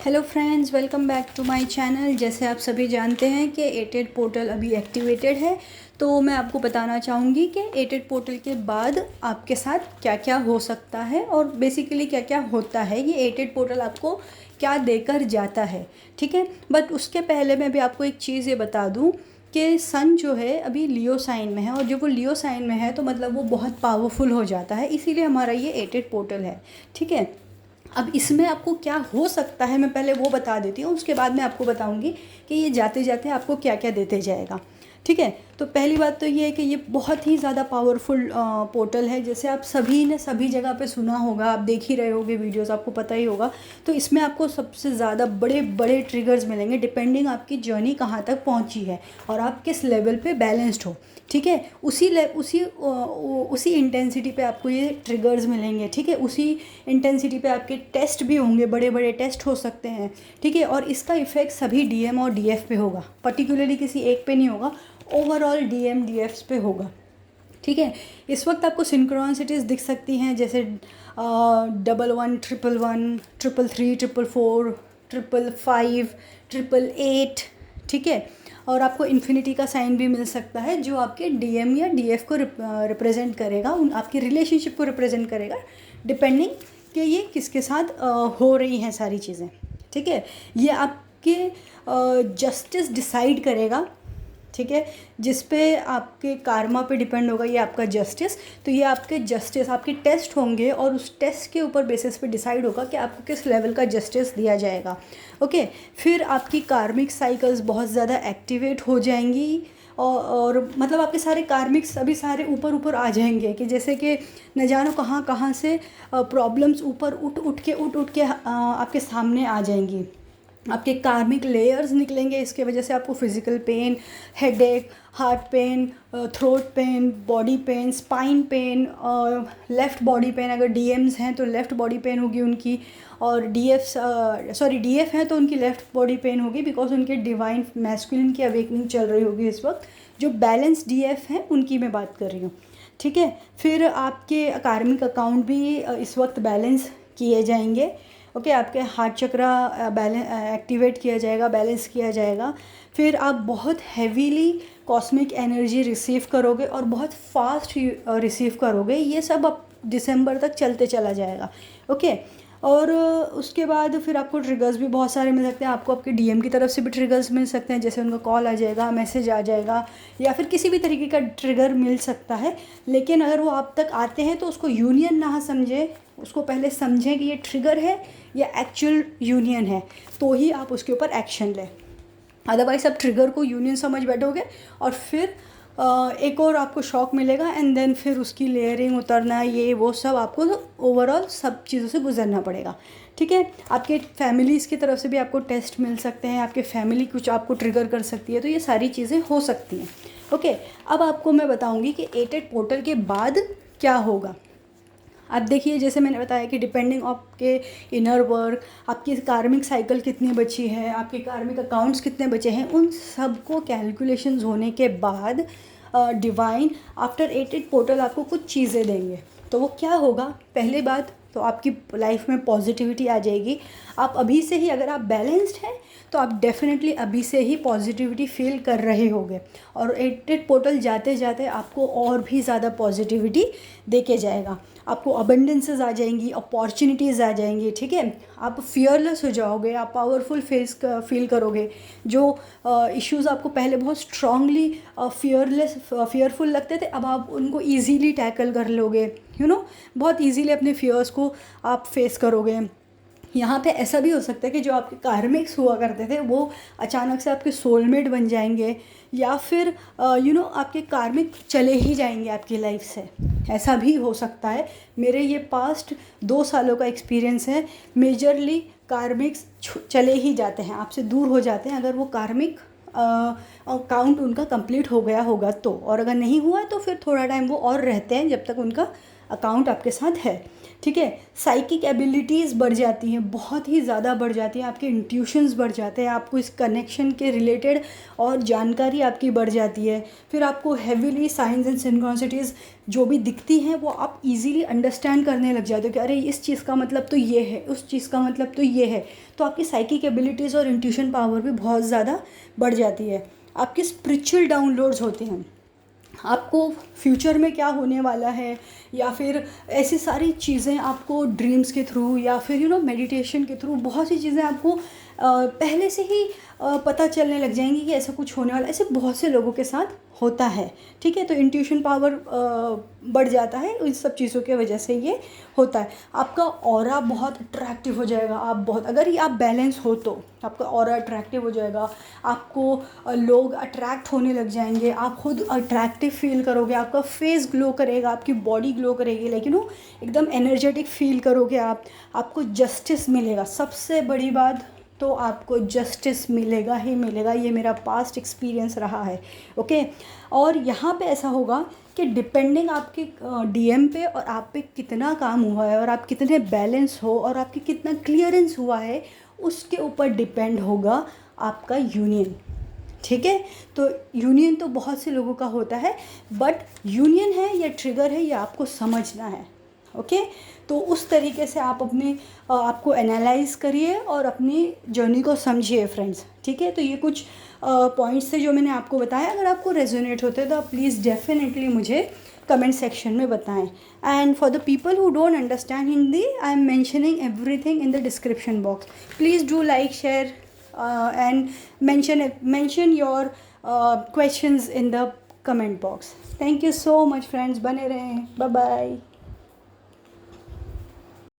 Hello friends, welcome back to my channel. जैसे आप सभी जानते हैं कि एटेड पोर्टल अभी एक्टिवेटेड है, तो मैं आपको बताना चाहूँगी कि एटेड पोर्टल के बाद आपके साथ क्या क्या हो सकता है और बेसिकली क्या क्या होता है। ये एटेड पोर्टल आपको क्या देकर जाता है, ठीक है। बट उसके पहले मैं भी आपको एक चीज़ ये बता दूँ कि सन जो है अभी लियो साइन में है, और जब वो लियो साइन में है तो मतलब वो बहुत पावरफुल हो जाता है, इसीलिए हमारा ये एटेड पोर्टल है, ठीक है। अब इसमें आपको क्या हो सकता है मैं पहले वो बता देती हूँ, उसके बाद मैं आपको बताऊँगी कि ये जाते जाते आपको क्या क्या देते जाएगा, ठीक है। तो पहली बात तो ये है कि ये बहुत ही ज़्यादा पावरफुल पोर्टल है। जैसे आप सभी ने सभी जगह पे सुना होगा, आप देख ही रहे होगे वीडियोस, आपको पता ही होगा। तो इसमें आपको सबसे ज़्यादा बड़े बड़े ट्रिगर्स मिलेंगे डिपेंडिंग आपकी जर्नी कहाँ तक पहुँची है और आप किस लेवल पे बैलेंस्ड हो, ठीक है। उसी इंटेंसिटी पे आपको ये ट्रिगर्स मिलेंगे, ठीक है। उसी इंटेंसिटी पे आपके टेस्ट भी होंगे, बड़े बड़े टेस्ट हो सकते हैं, ठीक है। और इसका इफ़ेक्ट सभी डीएम और डीएफ पे होगा, पर्टिकुलरली किसी एक पे नहीं होगा, ओवरऑल डीएम डीएफ्स पे होगा, ठीक है। इस वक्त आपको सिंक्रोनिसिटीज़ दिख सकती हैं, जैसे 11 111 333 444 555 888, ठीक है। और आपको इन्फिनिटी का साइन भी मिल सकता है, जो आपके डीएम या डीएफ को रिप्रेजेंट करेगा, उन आपकी रिलेशनशिप को रिप्रेजेंट करेगा, डिपेंडिंग कि ये किसके साथ हो रही हैं सारी चीज़ें, ठीक है। ये आपके जस्टिस डिसाइड करेगा, ठीक है। जिस पे आपके कारमा पे डिपेंड होगा ये आपका जस्टिस। तो ये आपके जस्टिस, आपके टेस्ट होंगे और उस टेस्ट के ऊपर बेसिस पे डिसाइड होगा कि आपको किस लेवल का जस्टिस दिया जाएगा, ओके। फिर आपकी कार्मिक साइकिल्स बहुत ज़्यादा एक्टिवेट हो जाएंगी और मतलब आपके सारे कार्मिक्स अभी सारे ऊपर ऊपर आ जाएंगे, कि जैसे कि न जानो कहाँ कहाँ से प्रॉब्लम्स ऊपर उठ के आपके सामने आ जाएंगी। आपके कार्मिक लेयर्स निकलेंगे, इसके वजह से आपको physical pain, headache, heart pain, throat pain, body pain, spine pain, left body pain, अगर डीएम्स हैं तो लेफ़्ट बॉडी पेन होगी उनकी, और डीएफ हैं तो उनकी लेफ़्ट बॉडी पेन होगी, बिकॉज उनके डिवाइन मैस्कुलिन की अवेकनिंग चल रही होगी इस वक्त। जो बैलेंस डीएफ हैं उनकी मैं बात कर रही हूँ, ठीक है। फिर आपके कार्मिक अकाउंट भी इस वक्त बैलेंस किए जाएंगे, ओके। आपके हार्ट चक्रा एक्टिवेट किया जाएगा, बैलेंस किया जाएगा। फिर आप बहुत हैवीली कॉस्मिक एनर्जी रिसीव करोगे और बहुत फास्ट रिसीव करोगे। ये सब अब दिसंबर तक चलते चला जाएगा, ओके। और उसके बाद फिर आपको ट्रिगर्स भी बहुत सारे मिल सकते हैं। आपको आपके डीएम की तरफ से भी ट्रिगर्स मिल सकते हैं, जैसे उनका कॉल आ जाएगा, मैसेज आ जाएगा, या फिर किसी भी तरीके का ट्रिगर मिल सकता है। लेकिन अगर वो आप तक आते हैं तो उसको यूनियन ना समझे, उसको पहले समझें कि ये ट्रिगर है या एक्चुअल यूनियन है, तो ही आप उसके ऊपर एक्शन लें। अदरवाइज़ आप ट्रिगर को यूनियन समझ बैठोगे और फिर एक और आपको शॉक मिलेगा, एंड देन फिर उसकी लेयरिंग उतरना, ये वो सब आपको ओवरऑल सब चीज़ों से गुजरना पड़ेगा, ठीक है। आपके फैमिलीज़ की तरफ से भी आपको टेस्ट मिल सकते हैं, आपके फैमिली कुछ आपको ट्रिगर कर सकती है, तो ये सारी चीज़ें हो सकती हैं, ओके। अब आपको मैं बताऊँगी कि एटेड पोर्टल के बाद क्या होगा। अब देखिए, जैसे मैंने बताया कि डिपेंडिंग आपके इनर वर्क, आपकी कार्मिक साइकिल कितनी बची है, आपके कार्मिक अकाउंट्स कितने बचे हैं, उन सबको कैलकुलेशंस होने के बाद डिवाइन आफ्टर एटेड पोर्टल आपको कुछ चीज़ें देंगे। तो वो क्या होगा? पहली बात तो आपकी लाइफ में पॉजिटिविटी आ जाएगी। आप अभी से ही, अगर आप बैलेंस्ड हैं तो आप डेफिनेटली अभी से ही पॉजिटिविटी फील कर रहे होंगे, और एटेड पोर्टल जाते जाते आपको और भी ज़्यादा पॉजिटिविटी देके जाएगा। आपको अबंडेंसेस आ जाएंगी, अपॉर्चुनिटीज़ आ जाएंगी, ठीक है। आप फियरलेस हो जाओगे, आप पावरफुल फील करोगे। जो इश्यूज़ आपको पहले बहुत स्ट्रांगली फियरफुल लगते थे, अब आप उनको ईजीली टैकल कर लोगे, बहुत ईजीली अपने फियर्स को आप फेस करोगे। यहाँ पे ऐसा भी हो सकता है कि जो आपके कार्मिक्स हुआ करते थे वो अचानक से आपके सोलमेट बन जाएंगे, या फिर आपके कार्मिक चले ही जाएंगे आपकी लाइफ से, ऐसा भी हो सकता है। मेरे ये पास्ट 2 सालों का एक्सपीरियंस है। मेजरली कार्मिक्स चले ही जाते हैं, आपसे दूर हो जाते हैं, अगर वो कार्मिक अकाउंट उनका कंप्लीट हो गया होगा तो, और अगर नहीं हुआ तो फिर थोड़ा टाइम वो और रहते हैं जब तक उनका अकाउंट आपके साथ है, ठीक है। साइकिक एबिलिटीज़ बढ़ जाती हैं, बहुत ही ज़्यादा बढ़ जाती हैं, आपके इंट्यूशंस बढ़ जाते हैं, आपको इस कनेक्शन के रिलेटेड और जानकारी आपकी बढ़ जाती है। फिर आपको हेविली साइंस एंड सिंक्रोनिसिटीज़ जो भी दिखती हैं वो आप इजीली अंडरस्टैंड करने लग जाते हो कि अरे इस चीज़ का मतलब तो ये है, उस चीज़ का मतलब तो ये है। तो आपकी साइकिक एबिलिटीज़ और इंट्यूशन पावर भी बहुत ज़्यादा बढ़ जाती है। आपके स्पिरिचुअल डाउनलोड्स होते हैं, आपको फ्यूचर में क्या होने वाला है या फिर ऐसी सारी चीज़ें आपको ड्रीम्स के थ्रू या फिर मेडिटेशन के थ्रू बहुत सी चीज़ें आपको पहले से ही पता चलने लग जाएंगी कि ऐसा कुछ होने वाला। ऐसे बहुत से लोगों के साथ होता है, ठीक है। तो इंट्यूशन पावर बढ़ जाता है, इन सब चीज़ों की वजह से ये होता है। आपका ऑरा बहुत अट्रैक्टिव हो जाएगा, आप बहुत, अगर ये आप बैलेंस हो तो आपका ऑरा अट्रैक्टिव हो जाएगा, आपको लोग अट्रैक्ट होने लग जाएंगे, आप खुद अट्रैक्टिव फील करोगे, आपका फेस ग्लो करेगा, आपकी बॉडी ग्लो करेगी, लेकिन एकदम एनर्जेटिक फील करोगे आपको जस्टिस मिलेगा। सबसे बड़ी बात तो आपको जस्टिस मिलेगा ही मिलेगा, ये मेरा पास्ट एक्सपीरियंस रहा है, ओके। और यहाँ पे ऐसा होगा कि डिपेंडिंग आपके डीएम पे और आप पे कितना काम हुआ है और आप कितने बैलेंस हो और आपकी कितना क्लियरेंस हुआ है, उसके ऊपर डिपेंड होगा आपका यूनियन, ठीक है। तो यूनियन तो बहुत से लोगों का होता है, बट यूनियन है या ट्रिगर है ये आपको समझना है, ओके। तो उस तरीके से आप अपने आपको एनालाइज करिए और अपनी जर्नी को समझिए फ्रेंड्स, ठीक है। तो ये कुछ पॉइंट्स थे जो मैंने आपको बताया। अगर आपको रेजोनेट होते हैं तो आप प्लीज़ डेफिनेटली मुझे कमेंट सेक्शन में बताएं। And for the people who don't understand Hindi, I am mentioning everything in the description box. Please do like, share and mention your questions in the comment box. Thank you so much friends, बने रहें, bye bye.